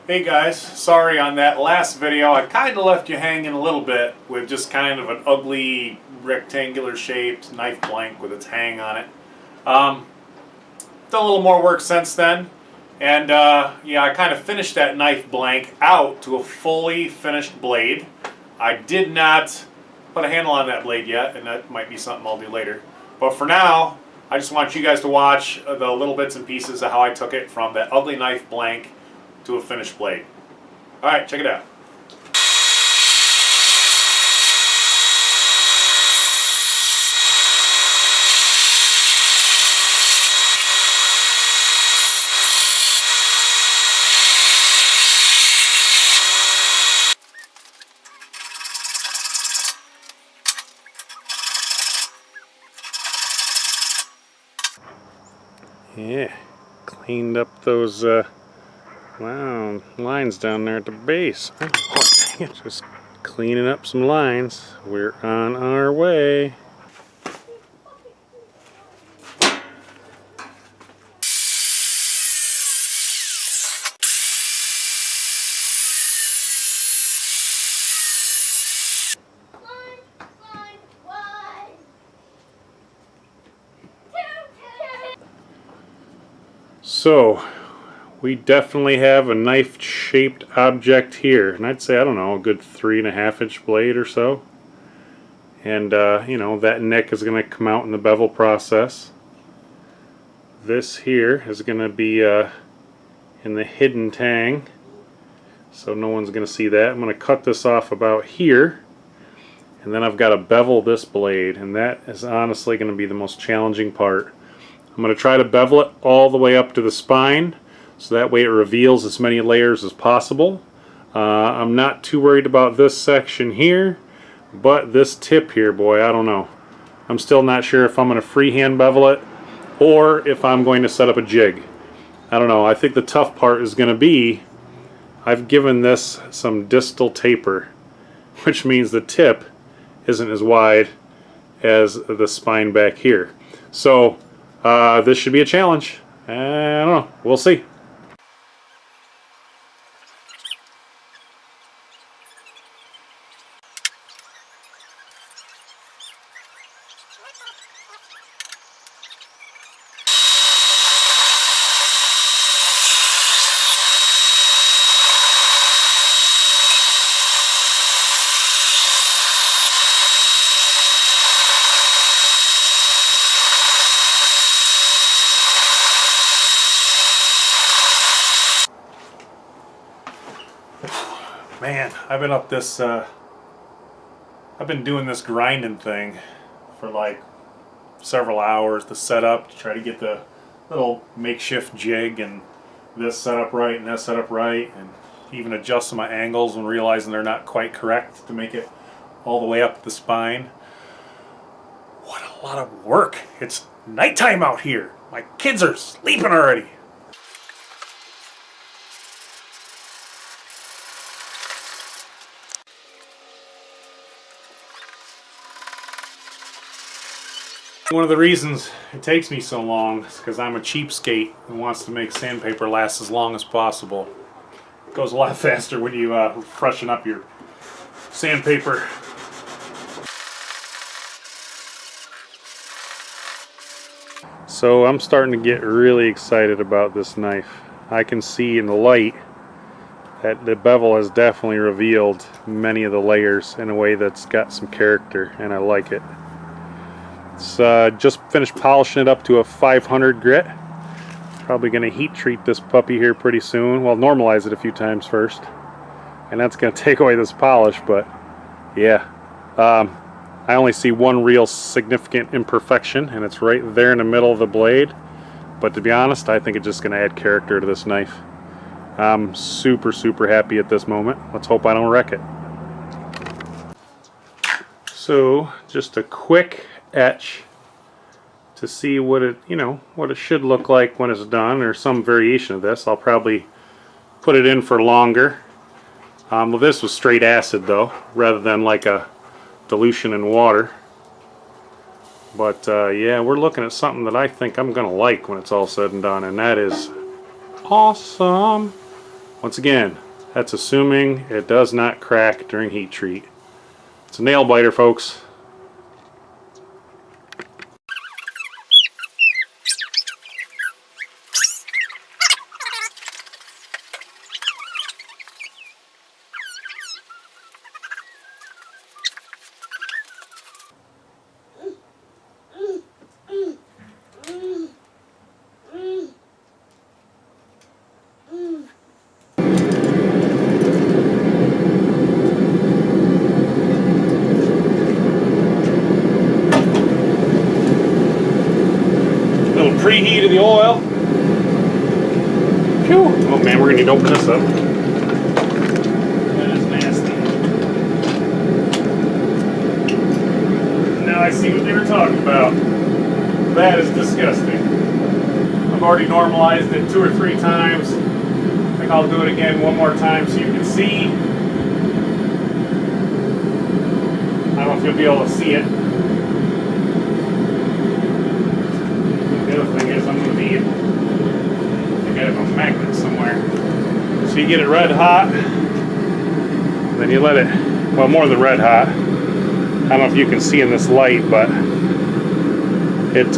Hey guys, sorry on that last video. I kind of left you hanging a little bit with just kind of an ugly rectangular shaped knife blank with its hang on it. Done a little more work since then, and yeah, I kind of finished that knife blank out to a fully finished blade. I did not put a handle on that blade yet, and that might be something I'll do later. But for now, I just want you guys to watch the little bits and pieces of how I took it from that ugly knife blank to a finished blade. Alright, check it out. Yeah, cleaned up those lines down there at the base. Oh, dang it. Just cleaning up some lines. We're on our way. So, we definitely have a knife-shaped object here, and I'd say, I don't know, a good 3.5 inch blade or so. And, you know, that nick is going to come out in the bevel process. This here is going to be in the hidden tang, so no one's going to see that. I'm going to cut this off about here, and then I've got to bevel this blade, and that is honestly going to be the most challenging part. I'm going to try to bevel it all the way up to the spine, so that way it reveals as many layers as possible. I'm not too worried about this section here, but this tip here, boy, I don't know. I'm still not sure if I'm going to freehand bevel it or if I'm going to set up a jig. I don't know. I think the tough part is going to be I've given this some distal taper, which means the tip isn't as wide as the spine back here. So this should be a challenge. I don't know. We'll see. Man, I've been doing this grinding thing for like several hours to set up, to try to get the little makeshift jig and this set up right and that set up right, and even adjusting my angles when realizing they're not quite correct to make it all the way up the spine. What a lot of work. It's nighttime out here. My kids are sleeping already. One of the reasons it takes me so long is because I'm a cheapskate who wants to make sandpaper last as long as possible. It goes a lot faster when you freshen up your sandpaper. So I'm starting to get really excited about this knife. I can see in the light that the bevel has definitely revealed many of the layers in a way that's got some character, and I like it. It's just finished polishing it up to a 500 grit. Probably going to heat treat this puppy here pretty soon. Well, normalize it a few times first, and that's going to take away this polish. But yeah, I only see one real significant imperfection, and it's right there in the middle of the blade. But to be honest, I think it's just going to add character to this knife. I'm super happy at this moment. Let's hope I don't wreck it. So just a quick etch to see what it, what it should look like when it's done, or some variation of this. I'll probably put it in for longer. Well, this was straight acid though, rather than like a dilution in water. But yeah, we're looking at something that I think I'm gonna like when it's all said and done, and that is awesome. Once again, that's assuming it does not crack during heat treat. It's a nail biter, folks. Preheat of the oil. Phew. Oh man, we're gonna need to open this up. That is nasty. Now I see what they were talking about. That is disgusting. I've already normalized it 2 or 3 times. I think I'll do it again one more time so you can see. I don't know if you'll be able to see it. The other thing is I'm going to need, I think I have a magnet somewhere. So you get it red hot, then you let it, well, more than red hot. I don't know if you can see in this light, but it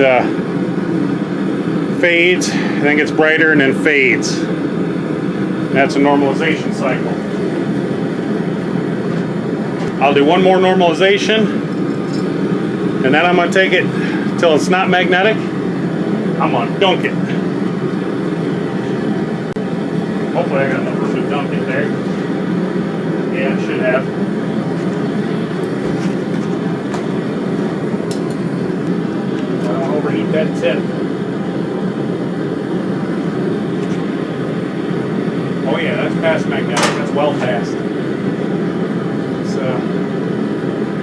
fades, and then gets brighter, and then fades. That's a normalization cycle. I'll do one more normalization, and then I'm going to take it till it's not magnetic. I'm gonna dunk it. Hopefully I got enough room to dunk it there. Yeah, it should have. I don't want to overheat that tip. Oh yeah, that's past magnetic. That's well past. So,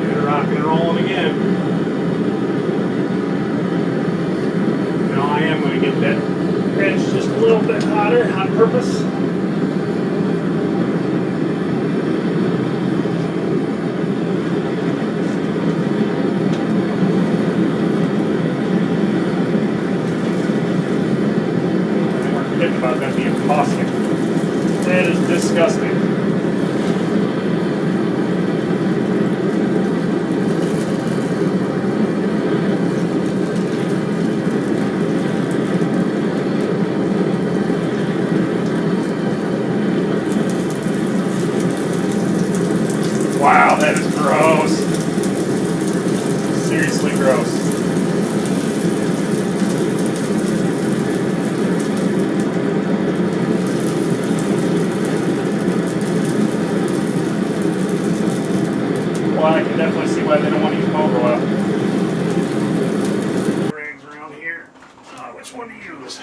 get it rocking and rolling again. I am going to get that edge just a little bit hotter on purpose. And we're kidding about that being caustic. That is disgusting. Wow, that is gross. Seriously gross. Well, I can definitely see why they don't want to use motor oil. Rags around here. Which one to use?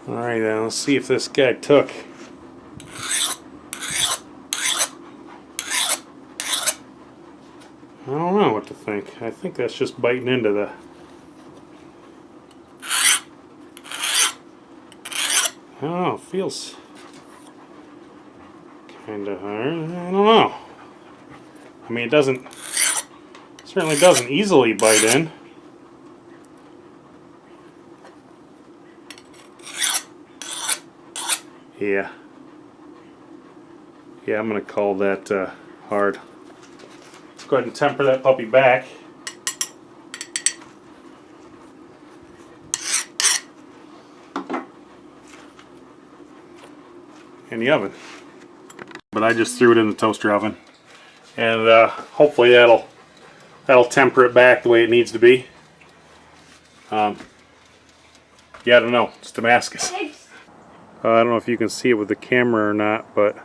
Alright then, let's see if this guy took. I don't know what to think. I think that's just biting into the... I don't know, it feels kind of hard. I don't know. I mean, it certainly doesn't easily bite in. Yeah. Yeah, I'm going to call that hard. Let's go ahead and temper that puppy back. In the oven. But I just threw it in the toaster oven. And hopefully that'll temper it back the way it needs to be. Yeah, I don't know. It's Damascus. I don't know if you can see it with the camera or not, but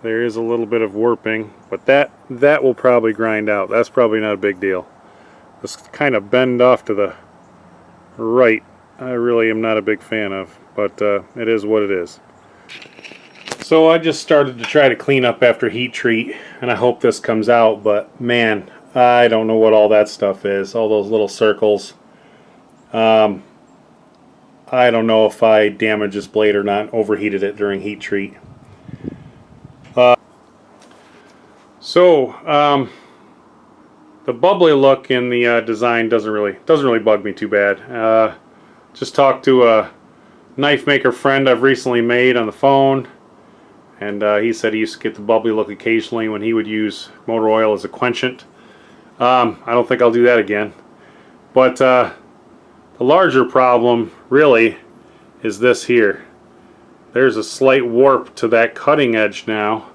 there is a little bit of warping, but that will probably grind out. That's probably not a big deal. This kind of bend off to the right, I really am not a big fan of, but it is what it is. So I just started to try to clean up after heat treat, and I hope this comes out, but man, I don't know what all that stuff is, all those little circles. I don't know if I damaged this blade or not, overheated it during heat treat. the bubbly look in the design doesn't really bug me too bad. Just talked to a knife maker friend I've recently made on the phone, and he said he used to get the bubbly look occasionally when he would use motor oil as a quenchant. I don't think I'll do that again. But the larger problem really is this here. There's a slight warp to that cutting edge now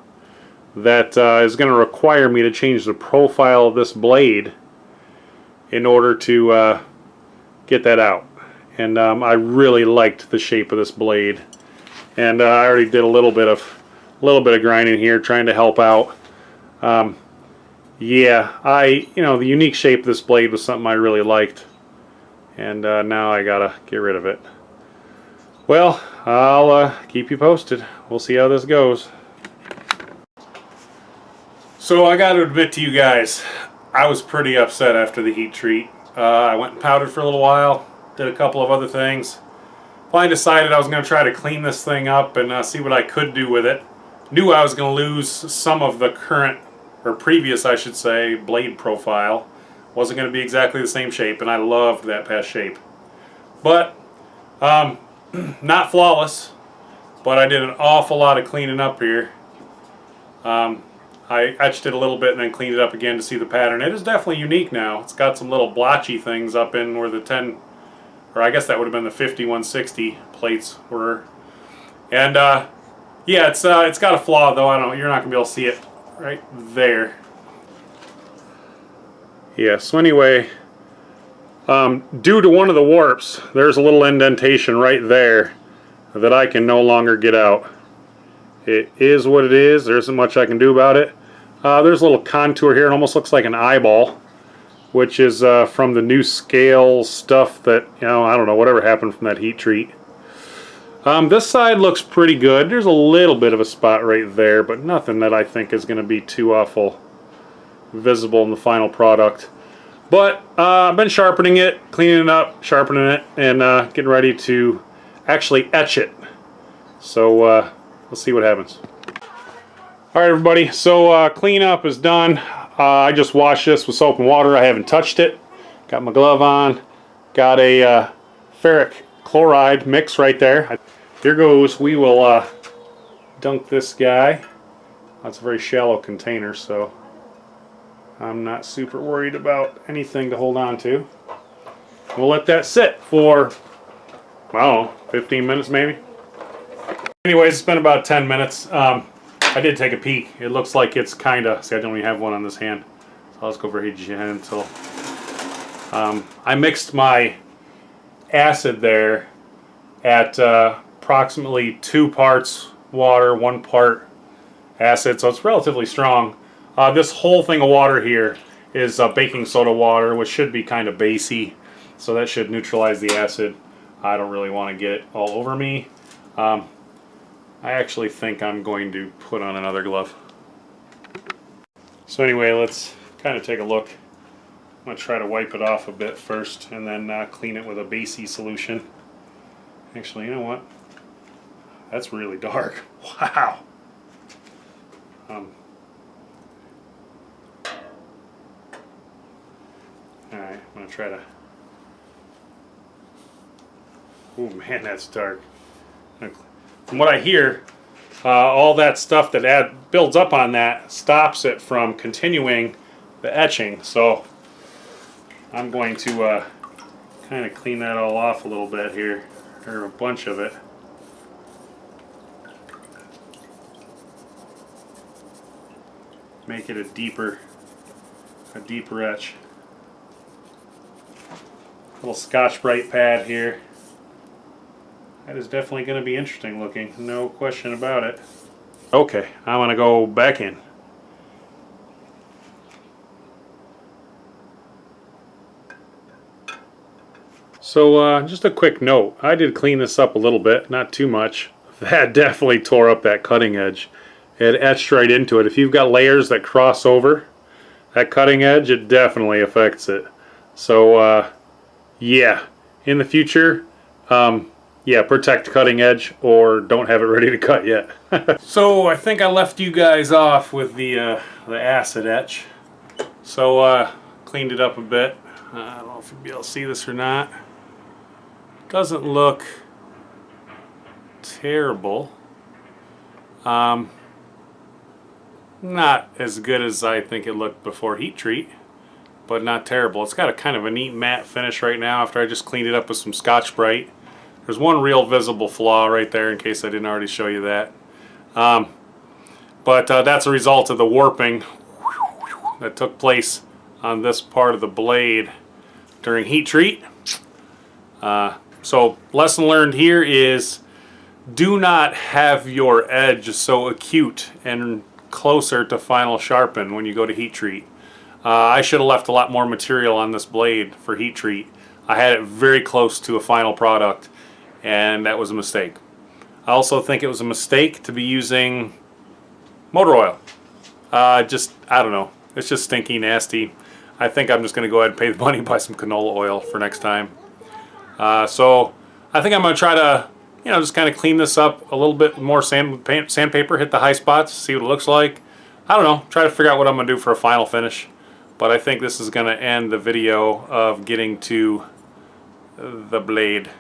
that is going to require me to change the profile of this blade in order to get that out. And I really liked the shape of this blade, and I already did a little bit of grinding here trying to help out. Yeah, the unique shape of this blade was something I really liked, and now I gotta get rid of it. Well, I'll keep you posted. We'll see how this goes. So I got to admit to you guys, I was pretty upset after the heat treat. I went and powdered for a little while, did a couple of other things. Finally decided I was going to try to clean this thing up and see what I could do with it. Knew I was going to lose some of the current, or previous I should say, blade profile. Wasn't going to be exactly the same shape, and I loved that past shape. But, not flawless, but I did an awful lot of cleaning up here. I etched it a little bit and then cleaned it up again to see the pattern. It is definitely unique now. It's got some little blotchy things up in where the 10, or I guess that would have been the 5160 plates were. And yeah, it's got a flaw though. You're not gonna be able to see it right there. Yeah. So anyway, due to one of the warps, there's a little indentation right there that I can no longer get out. It is what it is. There isn't much I can do about it. There's a little contour here. It almost looks like an eyeball, which is from the new scale stuff that, I don't know, whatever happened from that heat treat. This side looks pretty good. There's a little bit of a spot right there, but nothing that I think is going to be too awful visible in the final product. But I've been sharpening it, cleaning it up, sharpening it, and getting ready to actually etch it. So let's see what happens. Alright everybody, so cleanup is done. I just washed this with soap and water. I haven't touched it. Got my glove on. Got a ferric chloride mix right there. Here goes. We will dunk this guy. That's a very shallow container, so I'm not super worried about anything to hold on to. We'll let that sit for, I don't know, 15 minutes maybe. Anyways, it's been about 10 minutes. I did take a peek. It looks like it's kind of, see, I don't even have one on this hand. So let's go very gentle. I mixed my acid there at approximately 2 parts water, 1 part acid, so it's relatively strong. This whole thing of water here is baking soda water, which should be kind of basey, so that should neutralize the acid. I don't really want to get it all over me. I actually think I'm going to put on another glove. So anyway, let's kind of take a look. I'm going to try to wipe it off a bit first and then clean it with a basey solution. Actually, you know what? That's really dark. Wow. Alright, I'm going to try to... Oh man, that's dark. From what I hear, all that stuff that builds up on that stops it from continuing the etching. So I'm going to kind of clean that all off a little bit here, or a bunch of it. Make it a deeper etch. Little Scotch-Brite pad here. That is definitely going to be interesting looking, no question about it. Okay, I'm going to go back in. So just a quick note, I did clean this up a little bit, not too much. That definitely tore up that cutting edge. It etched right into it. If you've got layers that cross over that cutting edge, it definitely affects it. So yeah, in the future, yeah, protect cutting edge or don't have it ready to cut yet. So I think I left you guys off with the acid etch. So cleaned it up a bit. I don't know if you'll be able to see this or not. Doesn't look terrible. Not as good as I think it looked before heat treat, but not terrible. It's got a kind of a neat matte finish right now after I just cleaned it up with some Scotch-Brite. There's one real visible flaw right there in case I didn't already show you that. But that's a result of the warping that took place on this part of the blade during heat treat. So lesson learned here is do not have your edge so acute and closer to final sharpen when you go to heat treat. I should have left a lot more material on this blade for heat treat. I had it very close to a final product, and that was a mistake. I also think it was a mistake to be using motor oil. I don't know. It's just stinky, nasty. I think I'm just going to go ahead and pay the money and buy some canola oil for next time. So I think I'm going to try to, just kind of clean this up a little bit more sandpaper, hit the high spots, see what it looks like. I don't know, try to figure out what I'm going to do for a final finish. But I think this is going to end the video of getting to the blade.